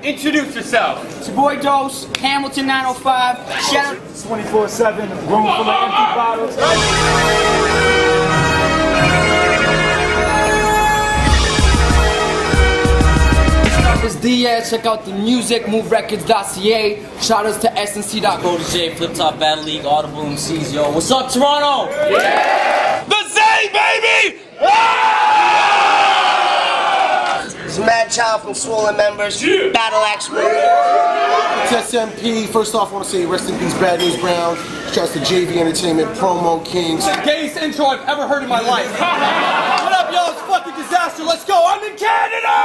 introduce yourself. It's your boy Dose, Hamilton 905. Shout out 24/7, room full of empty bottles. It's Diaz. Check out the music, moverecords.ca. Shout outs to SNC.com. Protege, Flip Top Battle League, Audible MCs, yo. What's up, Toronto? Yeah! The Zay, baby! It's Mad Child from Swollen Members, Battle Axe Warrior. It's SMP. First off, I want to say rest in peace, Bad News Brown. Shouts to JV Entertainment, Promo Kings. The gayest intro I've ever heard in my life. What up, y'all? It's fucking disaster. Let's go. I'm in Canada!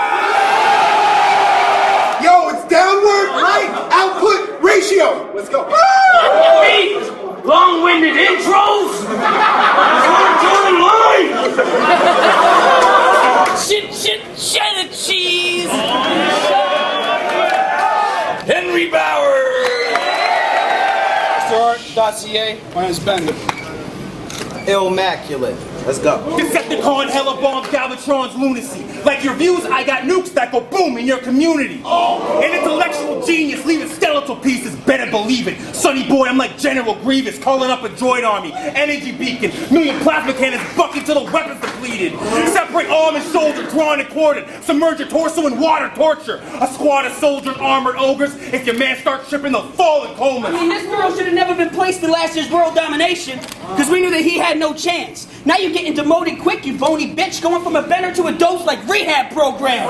Yo, it's downward right output ratio. Let's go. Long-winded intros? Cheddar cheese! Henry Bauer! Art.ca. My name's Bender. Immaculate. Let's go. Decepticon, hella bombs, Galvatron's lunacy. Like your views, I got nukes that go boom in your community. An intellectual genius, leaving skeletal pieces, better believe it. Sonny boy, I'm like General Grievous, calling up a droid army. Energy beacon, million plasma cannons, bucket till the weapons depleted. Separate arm and shoulder, drawn and quartered. Submerge your torso in water torture. A squad of soldiers, armored ogres. If your man starts tripping, they'll fall in comas. I mean, this girl should have never been placed in last year's world domination, because we knew that he had no chance. Now you're getting demoted quick, you bony bitch, going from a Bender to a Dose like rehab program.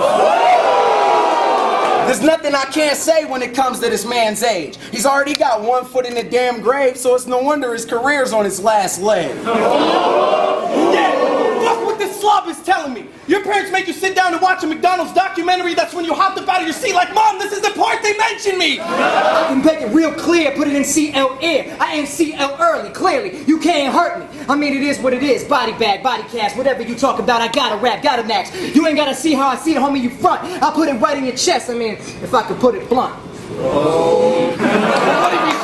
There's nothing I can't say when it comes to this man's age. He's already got one foot in the damn grave, so it's no wonder his career's on its last leg. Yeah, fuck what this slob is telling me. Your parents make you sit down and watch a McDonald's documentary. That's when you hopped up out of your seat like, Mom, this is the part they mentioned me. I can make it real clear, put it in CL air. I ain't CL early, clearly. You can't hurt me. I mean, it is what it is. Body bag, body cast, whatever you talk about, I gotta rap, gotta max. You ain't gotta see how I see it, homie, you front. I'll put it right in your chest, I mean, if I could put it blunt. Nobody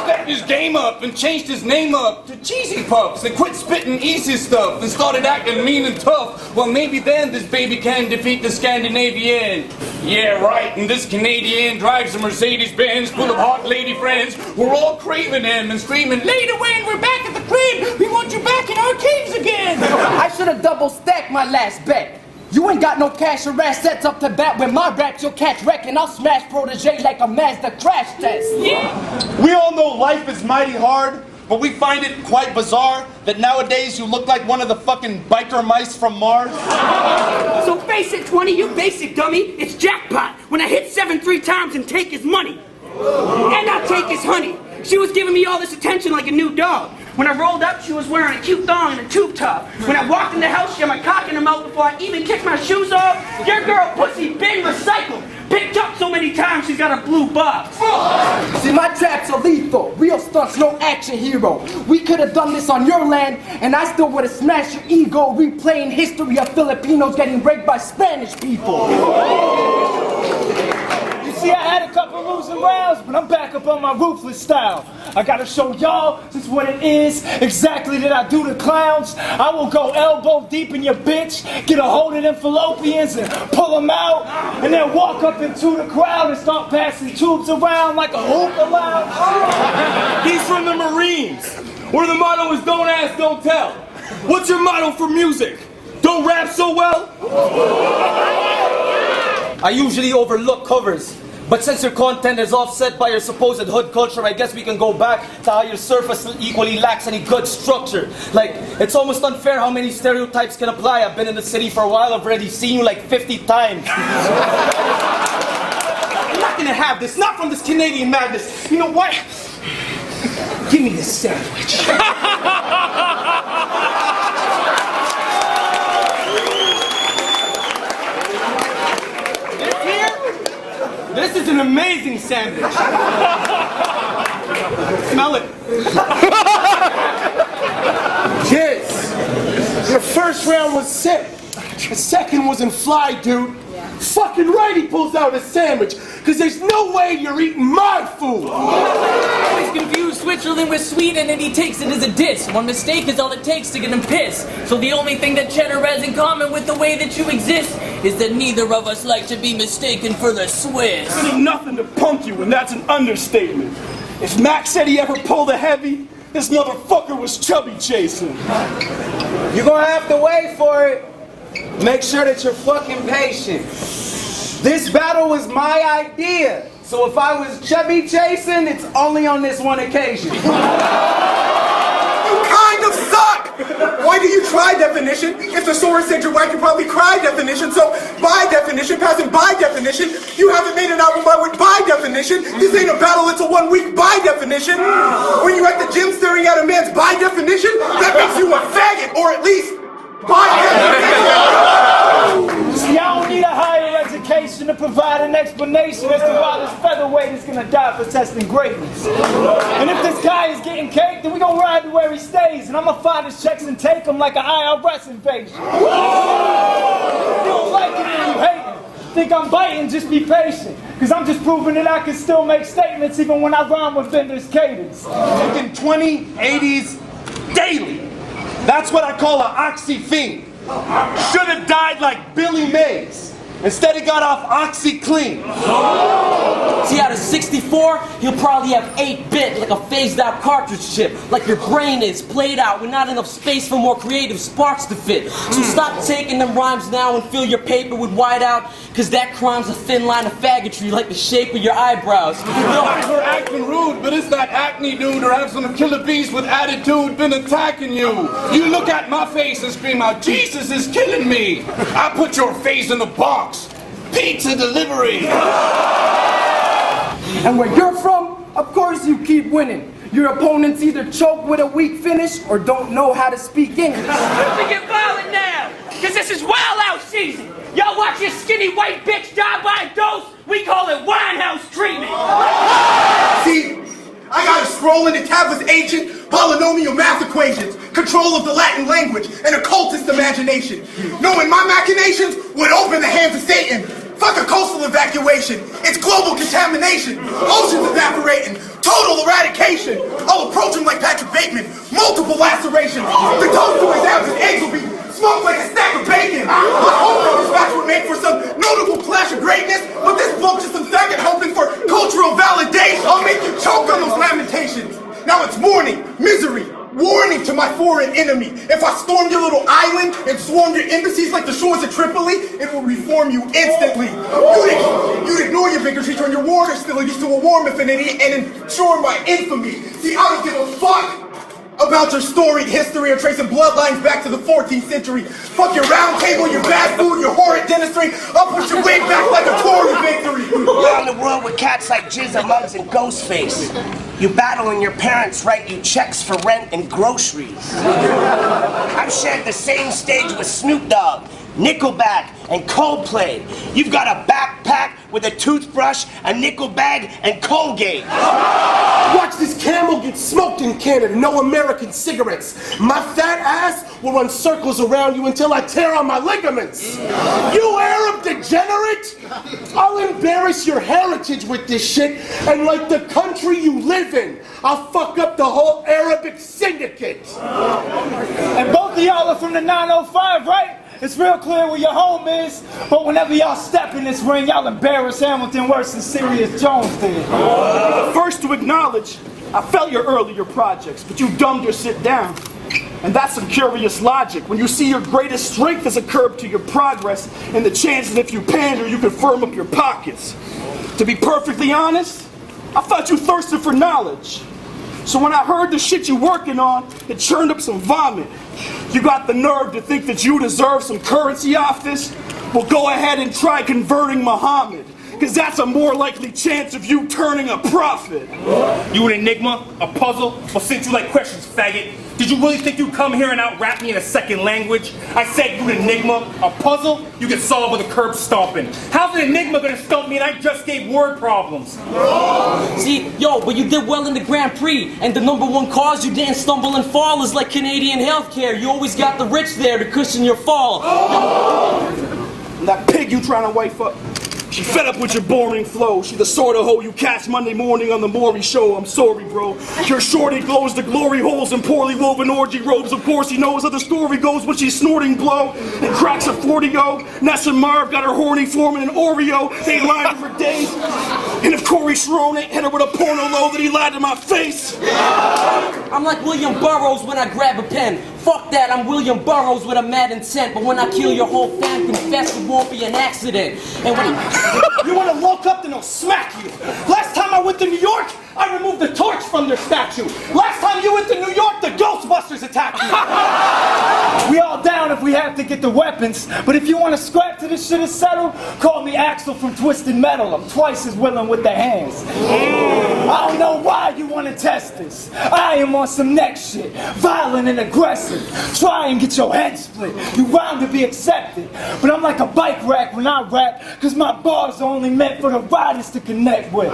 stepped his game up and changed his name up to Cheesy Puffs and quit spitting easy stuff and started acting mean and tough. Well, maybe then this baby can defeat the Scandinavian. Yeah, right, and this Canadian drives a Mercedes-Benz full of hot lady friends. We're all craving him and screaming, Lady Wayne, we're back at the crib. We want you back in our caves again. I should have double stacked my last bet. You ain't got no cash or assets up to bat. With my raps, you'll catch wreck and I'll smash Protege like a Mazda crash test. Yeah. We all know life is mighty hard, but we find it quite bizarre that nowadays you look like one of the fucking biker mice from Mars. So face it, 20, you basic dummy. It's jackpot when I hit 7 3 times and take his money. And I take his honey. She was giving me all this attention like a new dog. When I rolled up, she was wearing a cute thong and a tube top. When I walked in the house, she had my cock in her mouth before I even kicked my shoes off. Your girl pussy been recycled. Picked up so many times, she's got a blue box. See, my traps are lethal. Real stunts, no action hero. We could have done this on your land, and I still would have smashed your ego, replaying history of Filipinos getting raped by Spanish people. See, I had a couple losing rounds, but I'm back up on my ruthless style. I gotta show y'all just what it is exactly that I do to clowns. I will go elbow deep in your bitch, get a hold of them fallopians and pull them out, and then walk up into the crowd and start passing tubes around like a hookah lounge. He's from the Marines, where the motto is don't ask, don't tell. What's your motto for music? Don't rap so well? I usually overlook covers, but since your content is offset by your supposed hood culture, I guess we can go back to how your surface equally lacks any good structure. Like, it's almost unfair how many stereotypes can apply. I've been in the city for a while, I've already seen you like 50 times. I'm not gonna have this, not from this Canadian madness. You know what? Give me this sandwich. This is an amazing sandwich. Smell it. Kids, your first round was sick. The second wasn't fly, dude. Fucking right he pulls out a sandwich, because there's no way you're eating my food. Always confused Switzerland with Sweden and he takes it as a diss. One mistake is all it takes to get him pissed. So the only thing that Cheddar has in common with the way that you exist is that neither of us like to be mistaken for the Swiss. Ain't nothing to punk you, and that's an understatement. If Mac said he ever pulled a heavy, this motherfucker was chubby chasing. You're gonna have to wait for it. Make sure that you're fucking patient. This battle was my idea, so if I was chubby chasing, it's only on this one occasion. You kind of suck! Why do you try definition? If the source said your wife could probably cry definition, so by definition, passing by definition, you haven't made an album by definition. This ain't a battle, it's a 1 week by definition. When you're at the gym staring at a man's by definition, that makes you a faggot, or at least by definition. See, I don't need a higher education to provide an explanation as to why this featherweight is gonna die for testing greatness. And if this guy is getting cake, then we gonna ride to where he stays, and I'm gonna find his checks and take them like an IRS invasion. If you don't like it and you hate it, think I'm biting, just be patient. Cause I'm just proving that I can still make statements even when I rhyme with Bender's cadence. Fucking 2080s daily. That's what I call an oxy fiend. Should have died like Billy Mays. Instead he got off OxyClean. See, out of 64, he'll probably have 8-bit, like a phased-out cartridge chip. Like your brain is played out with not enough space for more creative sparks to fit. So stop taking them rhymes now and fill your paper with whiteout, cause that crime's a thin line of faggotry like the shape of your eyebrows. We're acting rude, but it's that acne dude or have some killer beast with attitude been attacking you. You look at my face and scream out, Jesus is killing me. I put your face in a box. Pizza delivery. And where you're from, of course you keep winning. Your opponents either choke with a weak finish or don't know how to speak English. We get violent now, cause this is wild out season. Y'all watch your skinny white bitch die by a dose, we call it Winehouse treatment. See, I gotta scroll into tablets ancient polynomial math equations, control of the Latin language, and occultist imagination. Knowing my machinations would open the hands of Satan. Fuck a coastal evacuation. It's global contamination. Oceans evaporating. Total eradication. I'll approach him like Patrick Bateman. Multiple lacerations. The toast to his abs and eggs will be smoked like a stack of bacon. My homecoming spots were made for some notable clash of greatness, but this bloke's just some faggot hoping for cultural validation. I'll make you choke on those lamentations. Now it's morning, misery, warning to my foreign enemy. If I storm your little island and swarm your embassies like the shores of Tripoli, it will reform you instantly. You'd ignore your bigotry, turn your war hostilities to a warm affinity, and ensure my infamy. See, I don't give a fuck about your storied history or tracing bloodlines back to the 14th century. Fuck your round table, your bad food, your horrid dentistry. I'll push your wig back like a Tory victory. You're in the world with cats like Jizza, Muggs, and Ghostface. You battle and your parents write you checks for rent and groceries. I've shared the same stage with Snoop Dogg, Nickelback, and Coldplay. You've got a backpack with a toothbrush, a nickel bag, and Colgate. Watch this camel get smoked in Canada, no American cigarettes. My fat ass will run circles around you until I tear on my ligaments. You Arab degenerate! I'll embarrass your heritage with this shit, and like the country you live in, I'll fuck up the whole Arabic syndicate. And both of y'all are from the 905, right? It's real clear where your home is, but whenever y'all step in this ring, y'all embarrass Hamilton worse than Sirius Jones did. First to acknowledge, I felt your earlier projects, but you dumbed your sit down. And that's some curious logic. When you see your greatest strength as a curb to your progress, and the chance that if you pander, you can firm up your pockets. To be perfectly honest, I thought you thirsted for knowledge. So when I heard the shit you working on, it churned up some vomit. You got the nerve to think that you deserve some currency off this? Well, go ahead and try converting Muhammad, because that's a more likely chance of you turning a prophet. You an enigma? A puzzle? Well, since you like questions, faggot, did you really think you'd come here and out-rap me in a second language? I said you an enigma? A puzzle? You can solve with a curb stomping. How's an enigma gonna stump me and I just gave word problems? See, yo, but you did well in the Grand Prix, and the #1 cause you didn't stumble and fall is like Canadian healthcare. You always got the rich there to cushion your fall. And that pig you trying to wife up, she fed up with your boring flow. She the sort of hoe you catch Monday morning on the Maury show. I'm sorry, bro. Your shorty glows the glory holes in poorly woven orgy robes. Of course he knows how the story goes when she's snorting blow and cracks a 40-0. Ness and Marv got her horny forming an Oreo. They lied her for days. And if Corey Sharon ain't hit her with a porno low, then he lied to my face. I'm like William Burroughs when I grab a pen. Fuck that, I'm William Burroughs with a mad intent. But when I kill your whole fam, confess it won't be an accident. And when you want to look up, then I'll smack you. Last time I went to New York, I removed the torch from their statue. Last time you went to New York, the Ghostbusters attacked you. We all down if we have to get the weapons, but if you want to scrap till this shit is settled, call me Axel from Twisted Metal. I'm twice as willing with the hands. I don't know why you want to test this. I am on some next shit, violent and aggressive. Try and get your head split. You bound to be accepted, but I'm like a bike rack when I rap, cause my bars are only meant for the riders to connect with.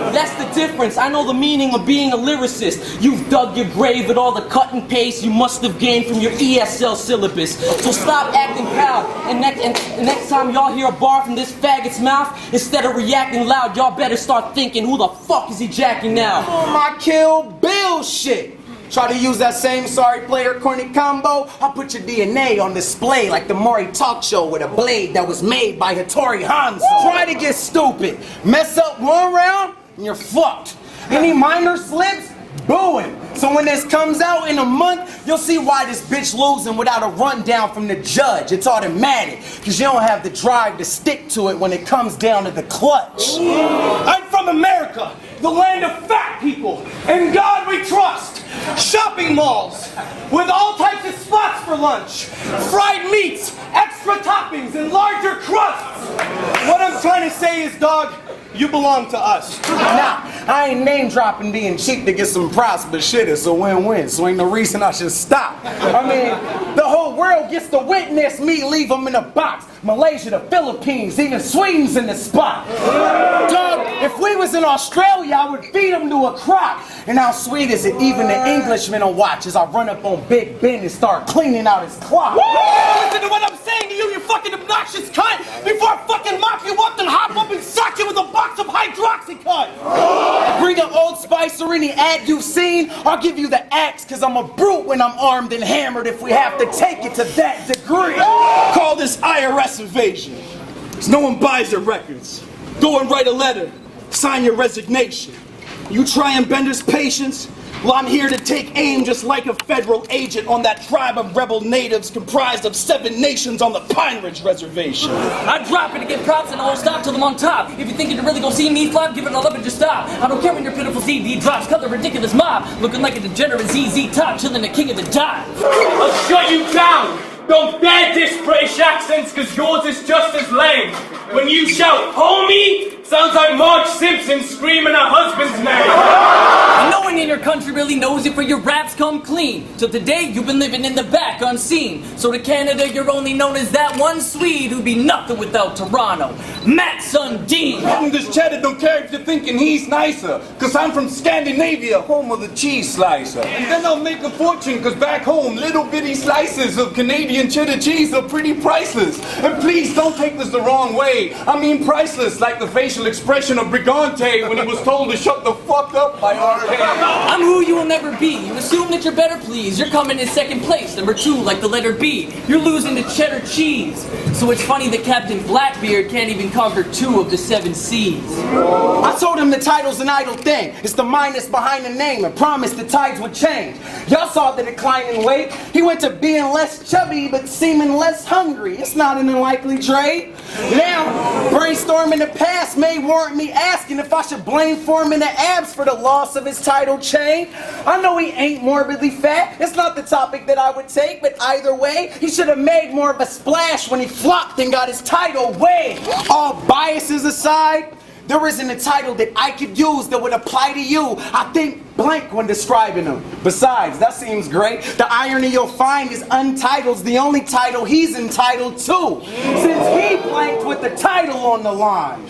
That's the difference. I know the meaning of being a lyricist. You've dug your grave with all the cut and paste you must have gained from your ESL syllabus. So stop acting proud, and next time y'all hear a bar from this faggot's mouth, instead of reacting loud, y'all better start thinking, who the fuck is he jacking now? Oh, my Kill Bill shit. Try to use that same sorry player corny combo, I'll put your DNA on display like the Maury talk show with a blade that was made by Hattori Hanzo. Try to get stupid, mess up one round, and you're fucked. Any minor slips, booing. So when this comes out in a month, you'll see why this bitch losing without a rundown from the judge. It's automatic, because you don't have the drive to stick to it when it comes down to the clutch. I'm from America, the land of fat people. In God we trust. Shopping malls with all types of spots for lunch. Fried meats, extra toppings, and larger crusts. What I'm trying to say is, dog, you belong to us. Nah, I ain't name dropping being cheap to get some props, but shit, it's a win-win, so ain't no reason I should stop. I mean, the whole world gets to witness me leave them in a box. Malaysia, the Philippines, even Sweden's in the spot. Dog, if we was in Australia, I would feed them to a croc. And how sweet is it even the Englishman will watch as I run up on Big Ben and start cleaning out his clock. Listen to what I'm saying to you, you fucking obnoxious cunt! Before I fucking mop you up, then hop up and sock you with a box of hydroxycut! Bring an Old Spice or any ad you've seen, I'll give you the axe, cause I'm a brute when I'm armed and hammered if we have to take it to that degree. Call this IRS invasion. Cause no one buys your records. Go and write a letter. Sign your resignation. You try and bend his patience? Well, I'm here to take aim just like a federal agent on that tribe of rebel natives comprised of 7 nations on the Pine Ridge Reservation. I drop it to get props and I won't stop till I'm on top. If you think you're really gonna see me flop, give it all up and just stop. I don't care when your pitiful CD drops, cut the ridiculous mob. Looking like a degenerate ZZ Top, chilling the king of the dive. I'll shut you down! Don't dare diss British accents, cause yours is just as lame. When you shout, homie, sounds like Marge Simpson screaming her husband's name. And no one in your country really knows it, for your raps come clean. Till today, you've been living in the back unseen. So to Canada, you're only known as that one Swede who'd be nothing without Toronto. Matt Sundin. I'm this cheddar, don't care if you're thinking he's nicer. Cause I'm from Scandinavia, home of the cheese slicer. And then I'll make a fortune, cause back home, little bitty slices of Canadian cheddar cheese are pretty priceless. And please don't take this the wrong way. I mean priceless, like the facial expression of Brigante when he was told to shut the fuck up by RK. I'm who you will never be. You assume that you're better, please. You're coming in second place, number 2, like the letter B. You're losing to cheddar cheese. So it's funny that Captain Blackbeard can't even conquer 2 of the 7 seas. I told him the title's an idle thing. It's the minus behind the name and promised the tides would change. Y'all saw the decline in weight. He went to being less chubby but seeming less hungry. It's not an unlikely trade. Now, brainstorming the past may warrant me asking if I should blame Foreman the abs for the loss of his title chain. I know he ain't morbidly fat. It's not the topic that I would take, but either way, he should have made more of a splash when he flopped and got his title way. All biases aside, there isn't a title that I could use that would apply to you. I think blank when describing him. Besides, that seems great. The irony you'll find is Untitled's the only title he's entitled to, since he blanked with the title on the line.